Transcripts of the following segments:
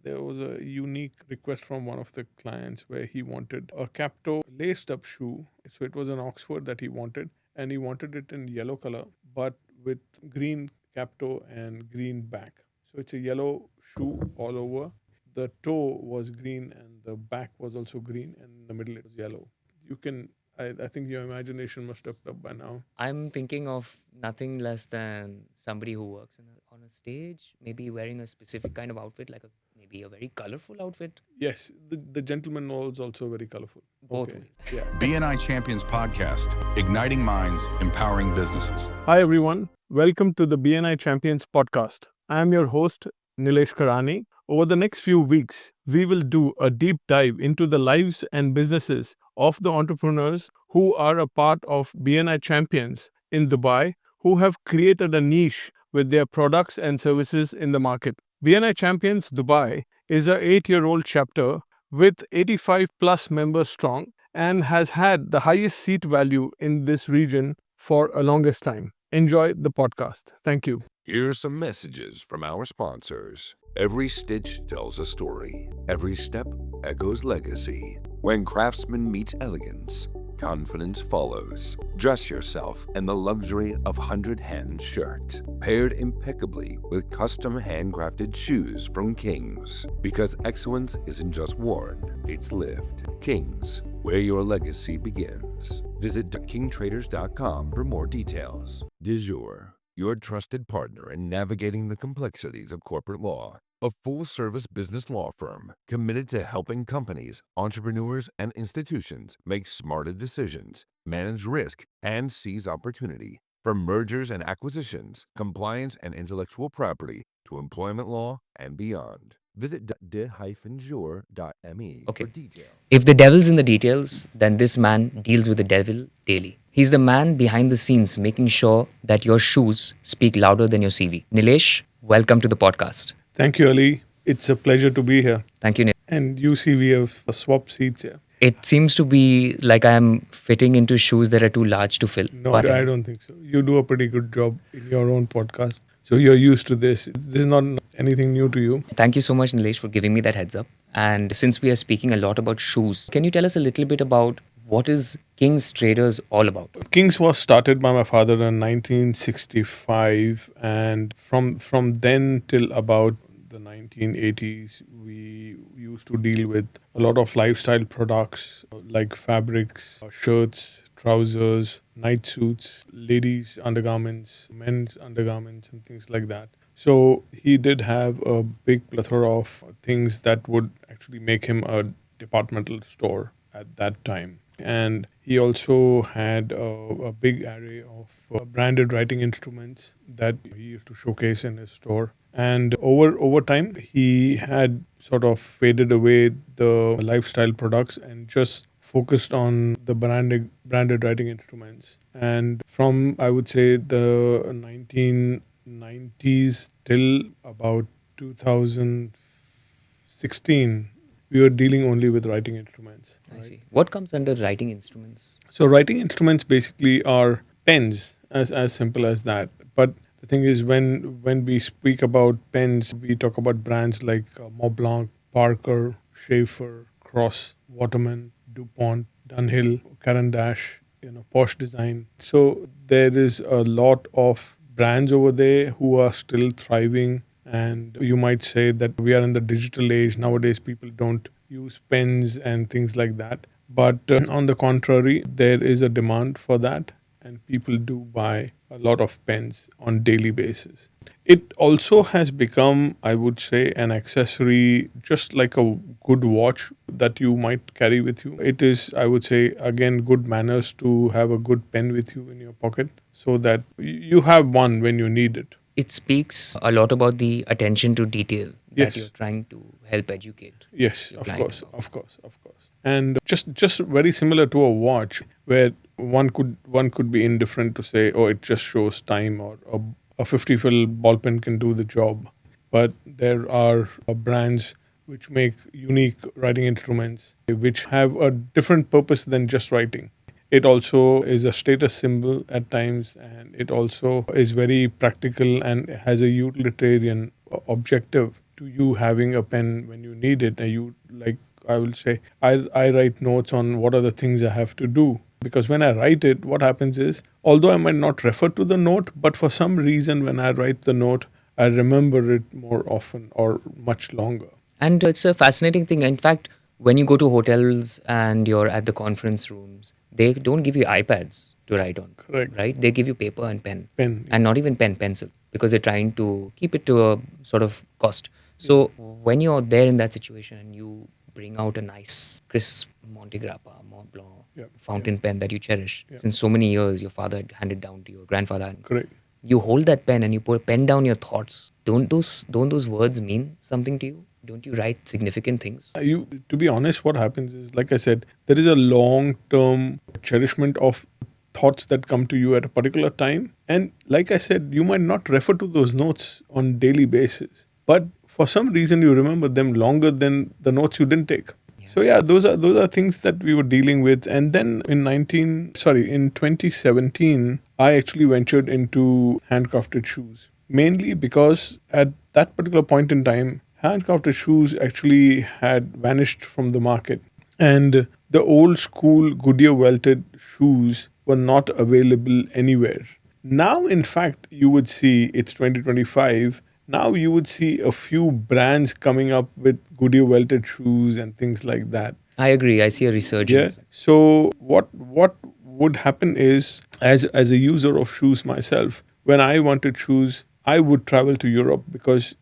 there was a unique request from one of the clients where he wanted a Capto laced up shoe. So it was an Oxford that he wanted, and he wanted it in yellow color, but with green Capto and green back. So it's a yellow shoe all over. The toe was green and the back was also green, and in the middle it was yellow. You can, I think your imagination must have up by now. I'm thinking of nothing less than somebody who works on a stage, maybe wearing a specific kind of outfit, like maybe a very colorful outfit, Yes, the gentleman was also very colorful. both Okay. ways. Yeah. BNI Champions podcast, igniting minds, empowering businesses. Hi, everyone. Welcome to the BNI Champions podcast. I am your host, Nilesh Karani. Over the next few weeks, we will do a deep dive into the lives and businesses of the entrepreneurs who are a part of BNI Champions in Dubai, who have created a niche with their products and services in the market. BNI Champions Dubai is a 8-year-old chapter with 85 plus members strong and has had the highest seat value in this region for a longest time. Enjoy the podcast. Thank you. Here's some messages from our sponsors. Every stitch tells a story. Every step echoes legacy. When craftsman meets elegance, confidence follows. Dress yourself in the luxury of 100 Hand shirt, paired impeccably with custom handcrafted shoes from Kings. Because excellence isn't just worn, it's lived. Kings, where your legacy begins. Visit kingtraders.com for more details. Du jour, your trusted partner in navigating the complexities of corporate law. A full-service business law firm committed to helping companies, entrepreneurs, and institutions make smarter decisions, manage risk, and seize opportunity. From mergers and acquisitions, compliance and intellectual property, to employment law and beyond. Visit de-jour.me Okay. for details. If the devil's in the details, then this man deals with the devil daily. He's the man behind the scenes making sure that your shoes speak louder than your CV. Nilesh, welcome to the podcast. Thank you, Ali. It's a pleasure to be here. Thank you, Nilesh. And you see, we have swap seats here. It seems to be like I'm fitting into shoes that are too large to fill. No, But I don't think so. You do a pretty good job in your own podcast. So you're used to this. This is not anything new to you. Thank you so much, Nilesh, for giving me that heads up. And since we are speaking a lot about shoes, can you tell us a little bit about what is King's Traders all about? Kings was started by my father in 1965, and from then till about the 1980s, we used to deal with a lot of lifestyle products like fabrics, shirts, trousers, night suits, ladies' undergarments, men's undergarments, and things like that. So he did have a big plethora of things that would actually make him a departmental store at that time. And he also had a big array of branded writing instruments that he used to showcase in his store. And over time, he had sort of faded away the lifestyle products and just focused on the branded writing instruments. And from, I would say, the 1990s till about 2016, we were dealing only with writing instruments. I see. What comes under writing instruments? So writing instruments basically are pens, as simple as that. But the thing is, when we speak about pens, we talk about brands like Mont Blanc, Parker, Schaefer, Cross, Waterman, DuPont, Dunhill, Caran d'Ache, Porsche Design. So there is a lot of brands over there who are still thriving. And you might say that we are in the digital age. Nowadays, people don't use pens and things like that. But on the contrary, there is a demand for that. And people do buy a lot of pens on daily basis. It also has become, I would say, an accessory, just like a good watch that you might carry with you. It is, I would say, again, good manners to have a good pen with you in your pocket so that you have one when you need it. It speaks a lot about the attention to detail Yes. that you're trying to help educate. Yes, Your of client course, about. of course, of course. And just very similar to a watch, where one could be indifferent to say, oh, it just shows time, or a 50 fill ball pen can do the job. But there are brands which make unique writing instruments which have a different purpose than just writing. It also is a status symbol at times, and it also is very practical and has a utilitarian objective. to you having a pen when you need it. And you like, I will say, I write notes on what are the things I have to do. Because when I write it, what happens is, although I might not refer to the note, but for some reason, when I write the note, I remember it more often or much longer. And it's a fascinating thing. In fact, when you go to hotels and you're at the conference rooms, they don't give you iPads to write on. Correct. Right? They give you paper and pen. Pen. And not even pen, pencil, because they're trying to keep it to a sort of cost. So when you're there in that situation and you bring out a nice, crisp Monte Grappa, Mont Blanc fountain pen that you cherish since so many years, your father had handed down to your grandfather. Correct. You hold that pen and you pen down your thoughts. Don't those words mean something to you? Don't you write significant things? To be honest, what happens is, like I said, there is a long-term cherishment of thoughts that come to you at a particular time. And like I said, you might not refer to those notes on daily basis, but for some reason you remember them longer than the notes you didn't take. So those are things that we were dealing with. And then in 2017, I actually ventured into handcrafted shoes, mainly because at that particular point in time, handcrafted shoes actually had vanished from the market, and the old school Goodyear welted shoes were not available anywhere. Now, in fact, you would see, it's 2025. Now you would see a few brands coming up with Goodyear welted shoes and things like that. I agree. I see a resurgence. So what would happen is, as a user of shoes myself, when I wanted shoes, I would travel to Europe, because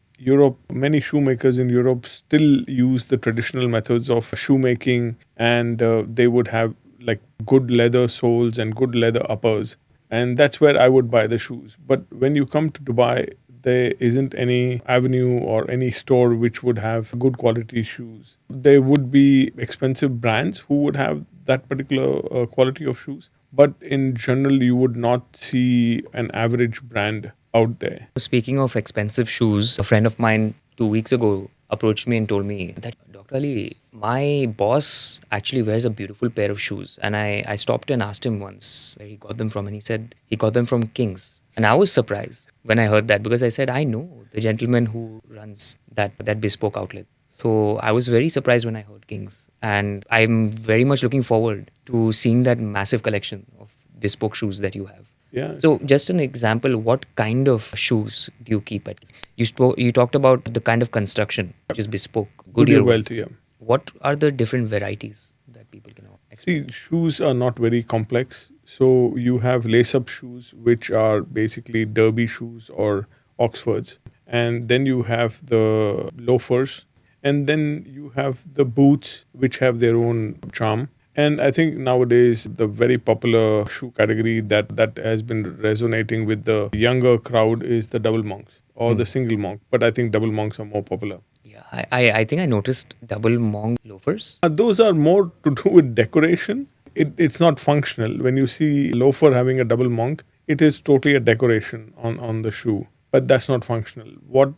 many shoemakers in Europe still use the traditional methods of shoemaking, and they would have like good leather soles and good leather uppers. And that's where I would buy the shoes. But when you come to Dubai, there isn't any avenue or any store which would have good quality shoes. There would be expensive brands who would have that particular quality of shoes. But in general, you would not see an average brand out there. Speaking of expensive shoes, a friend of mine 2 weeks ago approached me and told me that, Dr. Ali, my boss actually wears a beautiful pair of shoes. And I stopped and asked him once where he got them from. And he said he got them from Kings. And I was surprised when I heard that, because I said, I know the gentleman who runs that bespoke outlet. So I was very surprised when I heard Kings. And I'm very much looking forward to seeing that massive collection of bespoke shoes that you have. Yeah. So just an example, what kind of shoes do you keep at? You talked about the kind of construction, which is bespoke. Goodyear Welt, yeah. What are the different varieties that people can expect? See, shoes are not very complex. So you have lace-up shoes, which are basically derby shoes or Oxfords. And then you have the loafers. And then you have the boots, which have their own charm. And I think nowadays the very popular shoe category that has been resonating with the younger crowd is the double monks or the single monk. But I think double monks are more popular. Yeah, I think I noticed double monk loafers. Those are more to do with decoration. It's not functional. When you see loafer having a double monk, it is totally a decoration on the shoe. But that's not functional. What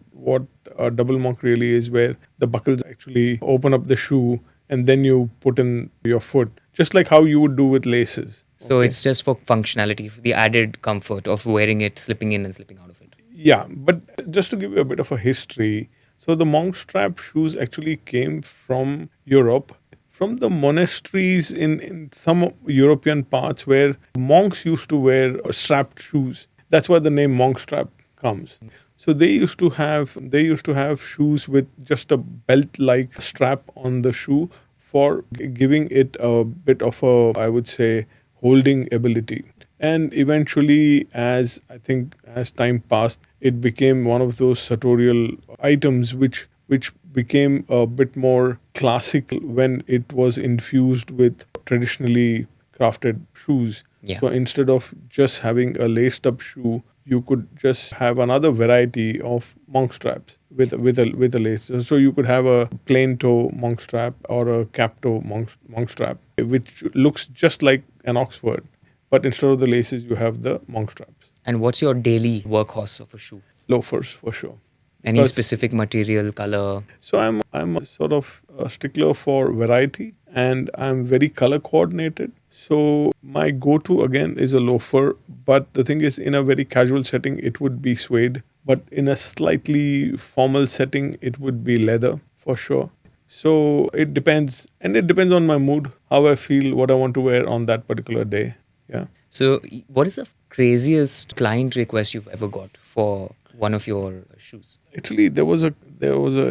a double monk really is, where the buckles actually open up the shoe and then you put in your foot, just like how you would do with laces. So it's just for functionality, for the added comfort of wearing it, slipping in and slipping out of it. Yeah, but just to give you a bit of a history, so the monk strap shoes actually came from Europe, from the monasteries in some European parts where monks used to wear strapped shoes. That's why the name monk strap comes. So they used to have shoes with just a belt-like strap on the shoe for giving it a bit of a, I would say, holding ability. And eventually, as time passed, it became one of those sartorial items which became a bit more classic when it was infused with traditionally crafted shoes. Yeah. So instead of just having a laced up shoe, you could just have another variety of monk straps with a lace. So you could have a plain toe monk strap or a cap toe monk strap, which looks just like an Oxford, but instead of the laces, you have the monk straps. And what's your daily workhorse of a shoe? Loafers, for sure. Any Because- specific material, color? So I'm a sort of a stickler for variety, and I'm very color coordinated. So my go-to again is a loafer, but the thing is, in a very casual setting, it would be suede but in a slightly formal setting, it would be leather for sure. So it depends, and it depends on my mood, how I feel, what I want to wear on that particular day. Yeah. So, what is the craziest client request you've ever got for one of your shoes? Actually, there was a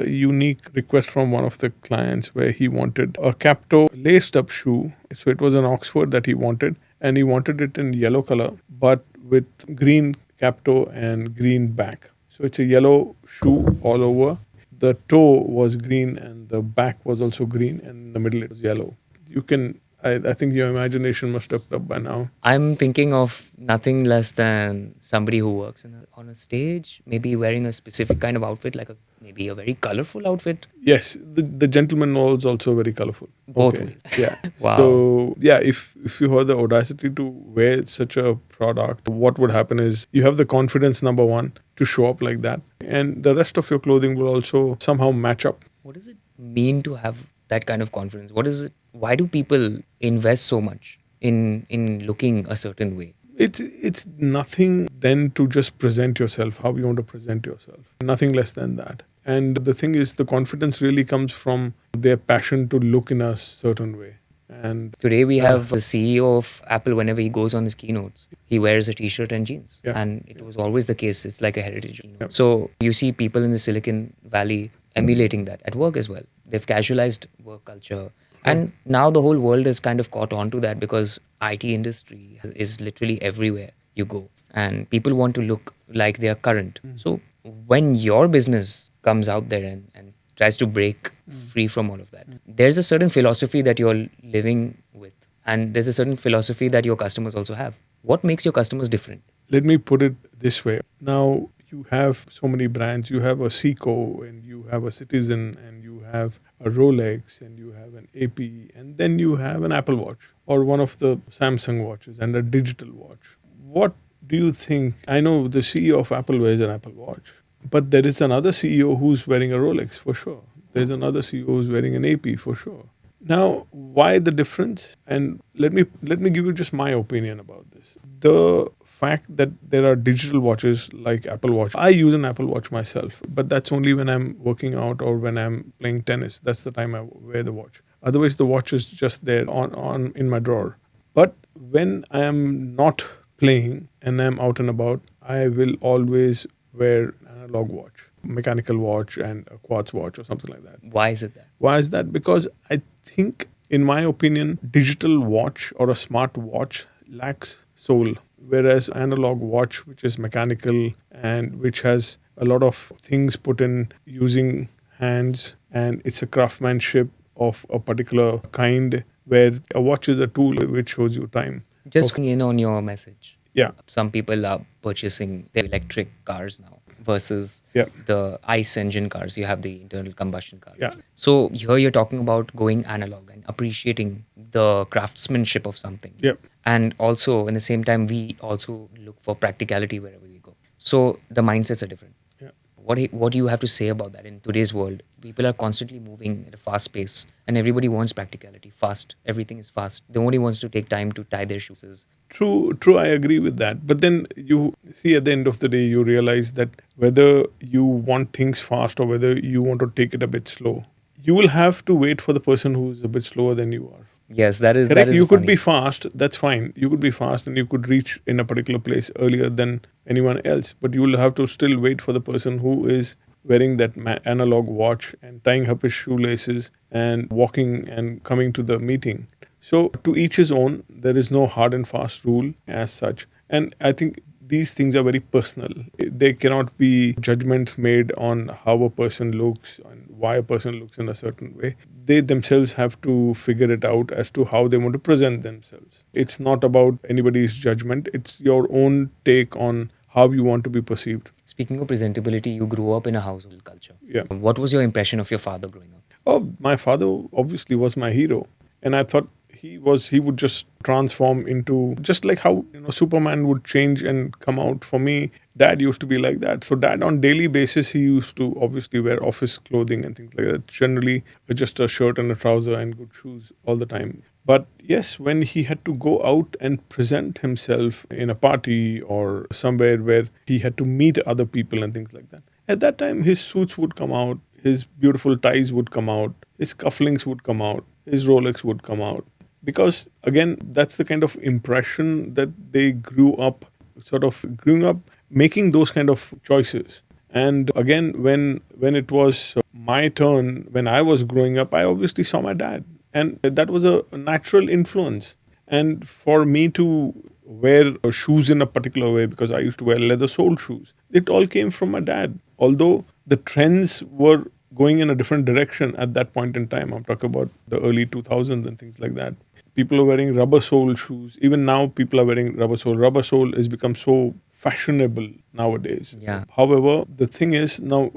unique request from one of the clients where he wanted a Capto laced up shoe. So it was an Oxford that he wanted, and he wanted it in yellow color, but with green Capto and green back. So it's a yellow shoe all over. The toe was green and the back was also green, and in the middle it was yellow. You can, I think your imagination must have up by now. I'm thinking of nothing less than somebody who works on a stage, maybe wearing a specific kind of outfit, like maybe a very colorful outfit. Yes, the gentleman was also very colorful. Both ways. Yeah. Wow. So yeah, if you have the audacity to wear such a product, what would happen is you have the confidence, number one, to show up like that, and the rest of your clothing will also somehow match up. What does it mean to have that kind of confidence? What is it? Why do people invest so much in looking a certain way? It's nothing then to just present yourself how you want to present yourself. Nothing less than that. And the thing is, the confidence really comes from their passion to look in a certain way. And Today we have the CEO of Apple. Whenever he goes on his keynotes, he wears a t-shirt and jeans, Yeah. and it was always the case. It's like a heritage. Yeah. So you see people in the Silicon Valley emulating that at work as well. They've casualized work culture, and now the whole world has kind of caught on to that because IT industry is literally everywhere you go, and people want to look like they are current. So when your business comes out there and tries to break free from all of that, there's a certain philosophy that you're living with, and there's a certain philosophy that your customers also have. What makes your customers different? let me put it this way. Now, you have so many brands. You have a Seiko, and you have a Citizen, and you have a Rolex, and you have an AP, and then you have an Apple Watch or one of the Samsung watches and a digital watch. What do you think? I know the CEO of Apple wears an Apple Watch, but there is another CEO who's wearing a Rolex for sure. There's another CEO who's wearing an AP for sure. Now, why the difference? And let me give you just my opinion about this. The fact that there are digital watches like Apple Watch. I use an Apple Watch myself, but that's only when I'm working out or when I'm playing tennis. That's the time I wear the watch. Otherwise, the watch is just there on in my drawer. But when I am not playing and I'm out and about, I will always wear an analog watch, mechanical watch, and a quartz watch or something like that. Why is it that? Why is that? Because I think, in my opinion, digital watch or a smart watch lacks soul, whereas analog watch, which is mechanical and which has a lot of things put in using hands, and it's a craftsmanship of a particular kind, where a watch is a tool which shows you time. Just in on your message. Yeah. Some people are purchasing their electric cars now versus Yeah. the ICE engine cars. You have the internal combustion cars. Yeah. So here you're talking about going analog and appreciating the craftsmanship of something. Yep. And also, in the same time, we also look for practicality wherever we go. So the mindsets are different. Yeah. What do you have to say about that in today's world? People are constantly moving at a fast pace, and everybody wants practicality. Fast. Everything is fast. Nobody wants to take time to tie their shoes. True, I agree with that. But then you see, at the end of the day, you realize that whether you want things fast or whether you want to take it a bit slow, you will have to wait for the person who's a bit slower than you are. Yes, that is. Correct? That is. You could funny. be fast, that's fine. You could be fast and you could reach in a particular place earlier than anyone else. But you will have to still wait for the person who is wearing that analog watch and tying up his shoelaces and walking and coming to the meeting. So to each his own, there is no hard and fast rule as such. And I think these things are very personal. There cannot be judgments made on how a person looks and why a person looks in a certain way. They themselves have to figure it out as to how they want to present themselves. It's not about anybody's judgment. It's your own take on how you want to be perceived. Speaking of presentability, you grew up in a household culture. Yeah. What was your impression of your father growing up? Oh, my father obviously was my hero. And I thought he would just transform into, just like how Superman would change and come out. For me, Dad used to be like that. So Dad, on daily basis, he used to obviously wear office clothing and things like that. Generally, just a shirt and a trouser and good shoes all the time. But yes, when he had to go out and present himself in a party or somewhere where he had to meet other people and things like that, at that time his suits would come out, his beautiful ties would come out, his cufflinks would come out, his Rolex would come out. Because again, that's the kind of impression that they grew up, sort of growing up making those kind of choices. And again, when it was my turn, when I was growing up, I obviously saw my dad, and that was a natural influence. And for me to wear shoes in a particular way, because I used to wear leather sole shoes, it all came from my dad. Although the trends were going in a different direction at that point in time, I'm talking about the early 2000s and things like that. People are wearing rubber sole shoes. Even now, people are wearing rubber sole. Rubber sole has become so fashionable nowadays. Yeah. However, the thing is now,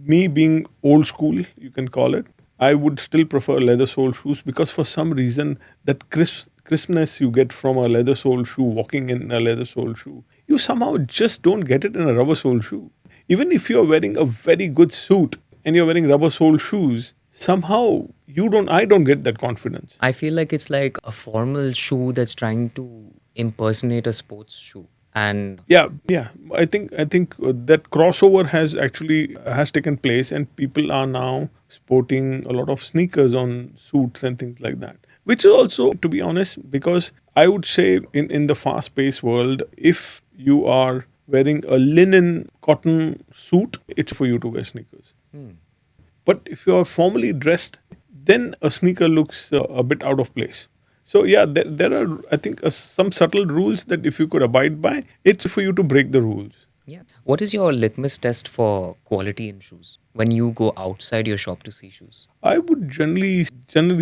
me being old school, you can call it, I would still prefer leather sole shoes, because for some reason that crispness you get from a leather sole shoe, walking in a leather sole shoe, you somehow just don't get it in a rubber sole shoe. Even if you're wearing a very good suit and you're wearing rubber sole shoes, somehow I don't get that confidence. I feel like it's like a formal shoe that's trying to impersonate a sports shoe. And Yeah. I think that crossover has taken place, and people are now sporting a lot of sneakers on suits and things like that. Which is also, to be honest, because I would say in the fast-paced world, if you are wearing a linen cotton suit, it's for you to wear sneakers. But if you are formally dressed, then a sneaker looks a bit out of place. So yeah, there are, I think, some subtle rules that if you could abide by, it's for you to break the rules. yeah, what is your litmus test for quality in shoes when you go outside your shop to see shoes? I would generally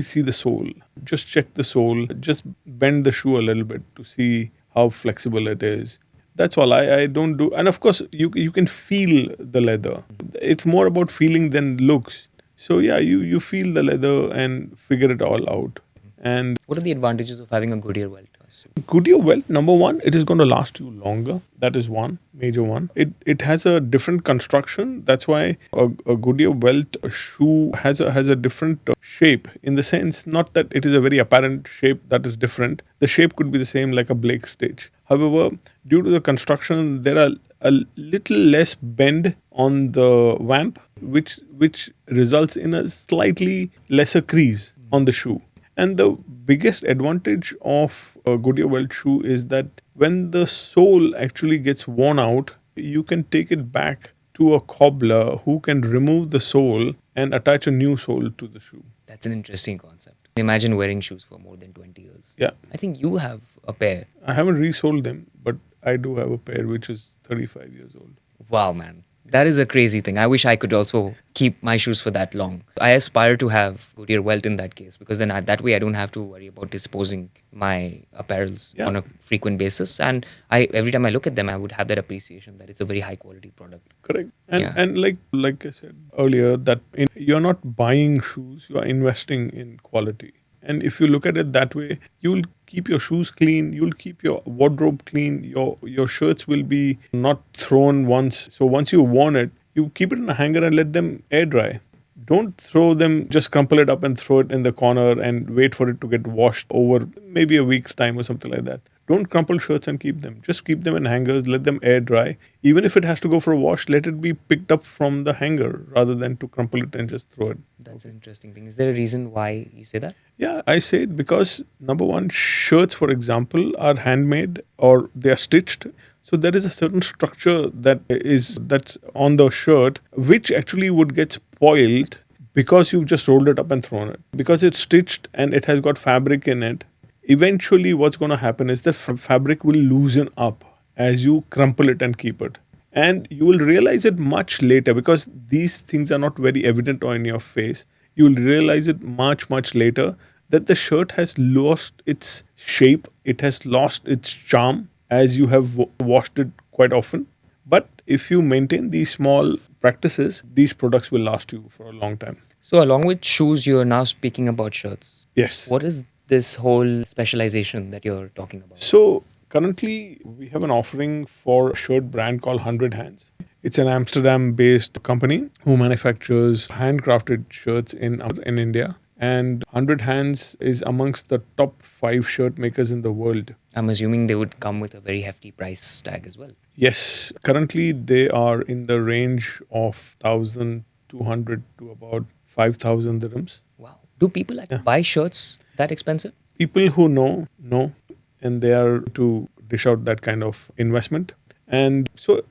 see the sole. Just check the sole. Just bend the shoe a little bit to see how flexible it is. That's all. I don't do. And of course, you can feel the leather. It's more about feeling than looks. So yeah, you feel the leather and figure it all out. And What are the advantages of having a Goodyear Welt? Goodyear Welt, number one, it is going to last you longer. That is one major one. It has a different construction. That's why a Goodyear Welt shoe has a different shape, in the sense, not that it is a very apparent shape that is different. The shape could be the same, like a Blake stitch. However, due to the construction, there are a little less bend on the vamp, which results in a slightly lesser crease on the shoe. And the biggest advantage of a Goodyear Welt shoe is that when the sole actually gets worn out, you can take it back to a cobbler who can remove the sole and attach a new sole to the shoe. That's an interesting concept. Imagine wearing shoes for more than 20 years. Yeah. I think you have a pair. I haven't resold them, but I do have a pair which is 35 years old. Wow, man. That is a crazy thing. I wish I could also keep my shoes for that long. I aspire to have Goodyear Welt in that case, because then that way I don't have to worry about disposing my apparels Yeah. on a frequent basis. And every time I look at them, I would have that appreciation that it's a very high quality product. Correct. And Yeah. and like I said earlier, that you're not buying shoes, you are investing in quality. And if you look at it that way, you'll keep your shoes clean, you'll keep your wardrobe clean, your shirts will be not thrown once. So once you've worn it, you keep it in a hanger and let them air dry. Don't throw them, just crumple it up and throw it in the corner and wait for it to get washed over maybe a week's time or something like that. Don't crumple shirts and keep them. Just keep them in hangers, let them air dry. Even if it has to go for a wash, let it be picked up from the hanger rather than to crumple it and just throw it. That's an interesting thing. Is there a reason why you say that? Yeah, I say it because number one, shirts, for example, are handmade or they are stitched. So there is a certain structure that's on the shirt, which actually would get spoiled because you've just rolled it up and thrown it. Because it's stitched and it has got fabric in it. Eventually, what's going to happen is the fabric will loosen up as you crumple it and keep it. And you will realize it much later, because these things are not very evident on your face. You will realize it much later that the shirt has lost its shape. It has lost its charm as you have washed it quite often. But if you maintain these small practices, these products will last you for a long time. So, along with shoes, you're now speaking about shirts. Yes. What is this whole specialization that you're talking about? So currently we have an offering for a shirt brand called 100 Hands. It's an Amsterdam-based company who manufactures handcrafted shirts in India. And 100 Hands is amongst the top 5 shirt makers in the world. I'm assuming they would come with a very hefty price tag as well. Yes, currently they are in the range of 1,200 to about 5,000 dirhams. Wow. Do people buy shirts that expensive? People who know, and they are to dish out that kind of investment. And so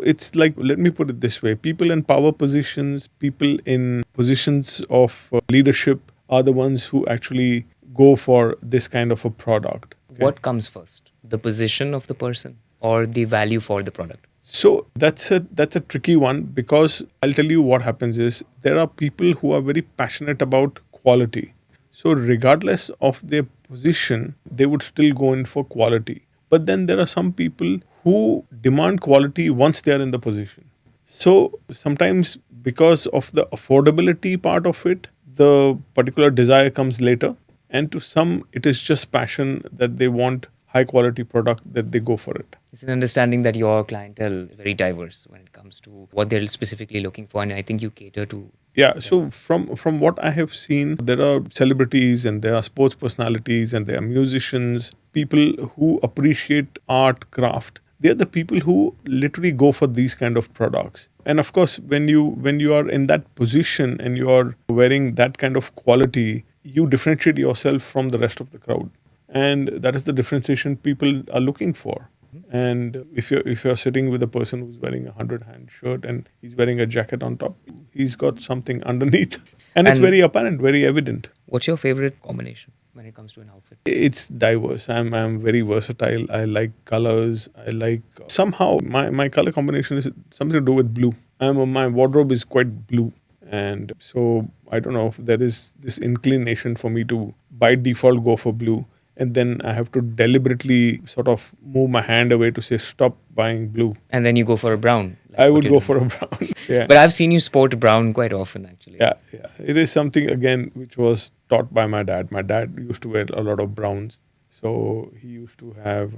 it's like, let me put it this way: people in power positions, people in positions of leadership are the ones who actually go for this kind of a product. Okay? What comes first? The position of the person or the value for the product? So that's a tricky one, because I'll tell you what happens is there are people who are very passionate about quality. So regardless of their position, they would still go in for quality. But then there are some people who demand quality once they are in the position. So sometimes, because of the affordability part of it, the particular desire comes later. And to some, it is just passion that they want high quality product, that they go for it. It's an understanding that your clientele is very diverse when it comes to what they're specifically looking for. And I think you cater to. Yeah, so from what I have seen, there are celebrities and there are sports personalities and there are musicians, people who appreciate art, craft. They are the people who literally go for these kind of products. And of course, when you are in that position and you are wearing that kind of quality, you differentiate yourself from the rest of the crowd. And that is the differentiation people are looking for. And if you're sitting with a person who's wearing a 100-hand shirt and he's wearing a jacket on top, he's got something underneath, and it's very apparent, very evident. What's your favorite combination when it comes to an outfit? It's diverse. I'm very versatile. I like colors. I like somehow my color combination is something to do with blue. My wardrobe is quite blue, and so I don't know if there is this inclination for me to by default go for blue. And then I have to deliberately sort of move my hand away to say, stop buying blue. And then you go for a brown. I would go for a brown. Yeah. But I've seen you sport brown quite often, actually. Yeah. It is something, again, which was taught by my dad. My dad used to wear a lot of browns. So he used to have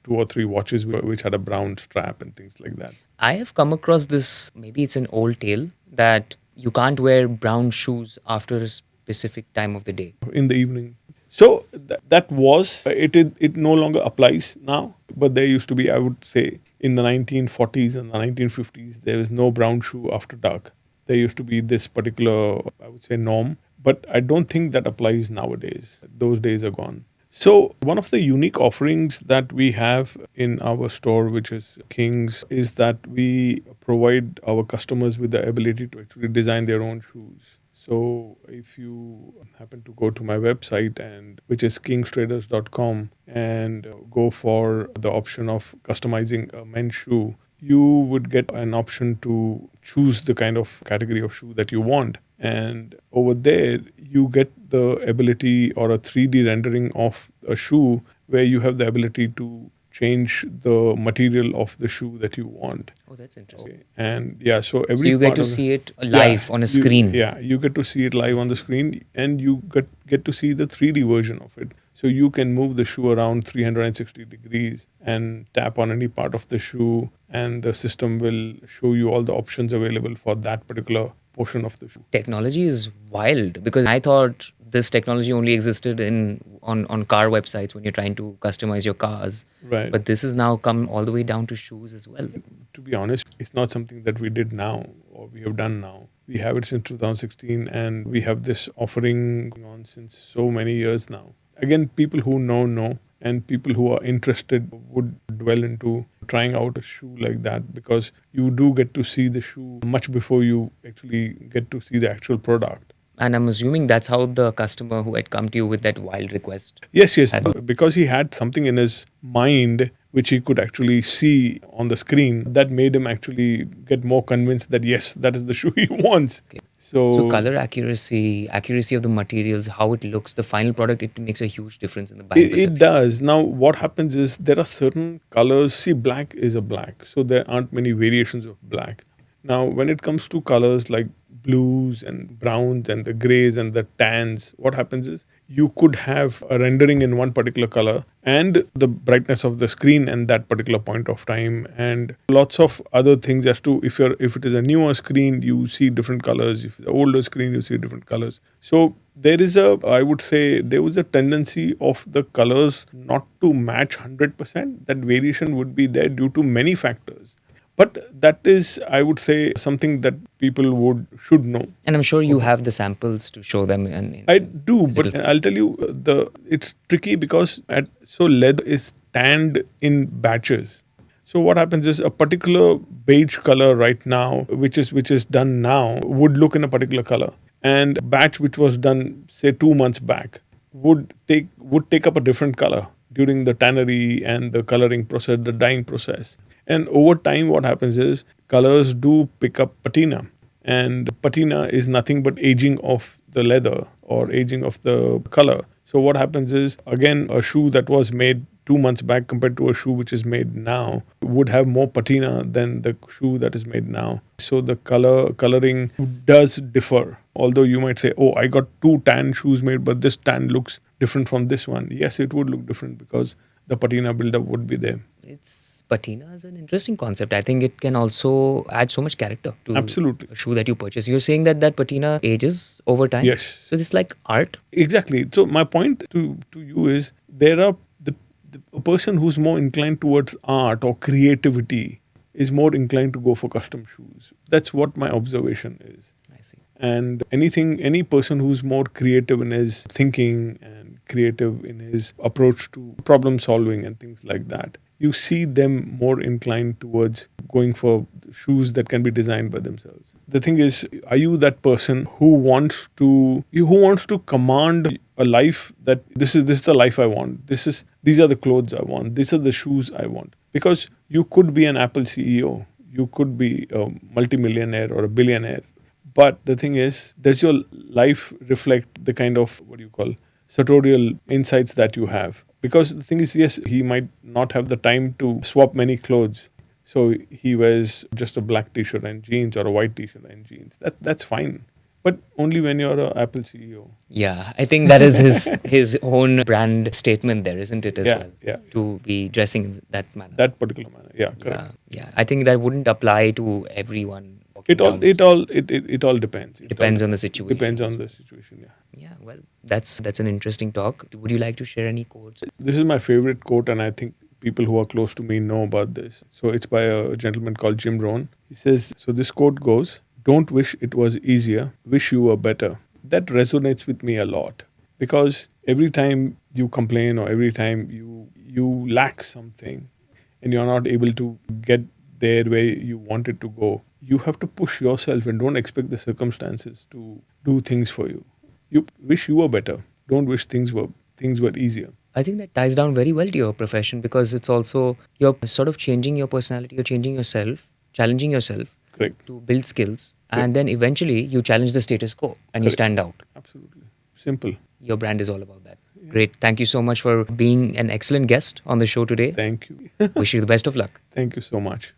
2 or 3 watches which had a brown strap and things like that. I have come across this, maybe it's an old tale, that you can't wear brown shoes after a specific time of the day. In the evening. So that was, it no longer applies now, but there used to be, I would say, in the 1940s and the 1950s, there was no brown shoe after dark. There used to be this particular, I would say, norm, but I don't think that applies nowadays. Those days are gone. So one of the unique offerings that we have in our store, which is Kings, is that we provide our customers with the ability to actually design their own shoes. So if you happen to go to my website, and which is kingstraders.com, and go for the option of customizing a men's shoe, you would get an option to choose the kind of category of shoe that you want. And over there, you get the ability or a 3D rendering of a shoe where you have the ability to change the material of the shoe that you want. Oh, that's interesting. Okay. And yeah, so you get to see it live on a screen. You get to see it live on the screen, and you get to see the 3D version of it. So you can move the shoe around 360 degrees and tap on any part of the shoe, and the system will show you all the options available for that particular portion of the shoe. Technology is wild, because I thought this technology only existed on car websites when you're trying to customize your cars. Right. But this has now come all the way down to shoes as well. To be honest, it's not something that we did now or we have done now. We have it since 2016, and we have this offering going on since so many years now. Again, people who know, and people who are interested would dwell into trying out a shoe like that, because you do get to see the shoe much before you actually get to see the actual product. And I'm assuming that's how the customer who had come to you with that wild request. Yes, because he had something in his mind which he could actually see on the screen, that made him actually get more convinced that yes, that is the shoe he wants. Okay. So color accuracy of the materials, how it looks, the final product, it makes a huge difference in the buying perception. It does. Now, what happens is there are certain colors. See, black is a black, so there aren't many variations of black. Now, when it comes to colors like blues and browns and the grays and the tans, what happens is you could have a rendering in one particular color and the brightness of the screen and that particular point of time, and lots of other things as to if it is a newer screen, you see different colors. If it's an older screen, you see different colors. So I would say there was a tendency of the colors not to match 100%. That variation would be there due to many factors. But that is, I would say, something that people should know. And I'm sure you have the samples to show them. I do, physical but I'll tell you, it's tricky because leather is tanned in batches. So what happens is a particular beige color right now, which is done now, would look in a particular color, and a batch which was done say 2 months back would take up a different color during the tannery and the coloring process, the dyeing process. And over time, what happens is colors do pick up patina. And patina is nothing but aging of the leather or aging of the color. So what happens is, again, a shoe that was made 2 months back compared to a shoe which is made now would have more patina than the shoe that is made now. So the coloring does differ. Although you might say, oh, I got 2 tan shoes made, but this tan looks different from this one. Yes, it would look different because the patina buildup would be there. Patina is an interesting concept. I think it can also add so much character to Absolutely. a shoe that you purchase. You're saying that patina ages over time? Yes. So this is like art? Exactly. So my point to you is there are a person who's more inclined towards art or creativity is more inclined to go for custom shoes. That's what my observation is. I see. And any person who's more creative in his thinking and creative in his approach to problem solving and things like that, you see them more inclined towards going for shoes that can be designed by themselves. The thing is, are you that person who wants to command a life that this is the life I want. These are the clothes I want. These are the shoes I want. Because you could be an Apple CEO, you could be a multimillionaire or a billionaire. But the thing is, does your life reflect the kind of sartorial insights that you have? Because the thing is, yes, he might not have the time to swap many clothes. So he wears just a black t-shirt and jeans or a white t-shirt and jeans. That's fine. But only when you're an Apple CEO. Yeah, I think that is his own brand statement there, isn't it, as well? Yeah. To be dressing in that manner. That particular manner, yeah, correct. Yeah. I think that wouldn't apply to everyone. It all depends. Depends on the situation. Depends on the situation, yeah. Yeah, well, that's an interesting talk. Would you like to share any quotes? This is my favorite quote, and I think people who are close to me know about this. So it's by a gentleman called Jim Rohn. He says, so this quote goes, "Don't wish it was easier, wish you were better." That resonates with me a lot because every time you complain or every time you lack something and you're not able to get there where you want it to go, you have to push yourself and don't expect the circumstances to do things for you. You wish you were better. Don't wish things were easier. I think that ties down very well to your profession because it's also you're sort of changing your personality, you're changing yourself, challenging yourself Correct. to build skills. And then eventually you challenge the status quo and you stand out. Absolutely. Simple. Your brand is all about that. Yeah. Great. Thank you so much for being an excellent guest on the show today. Thank you. Wish you the best of luck. Thank you so much.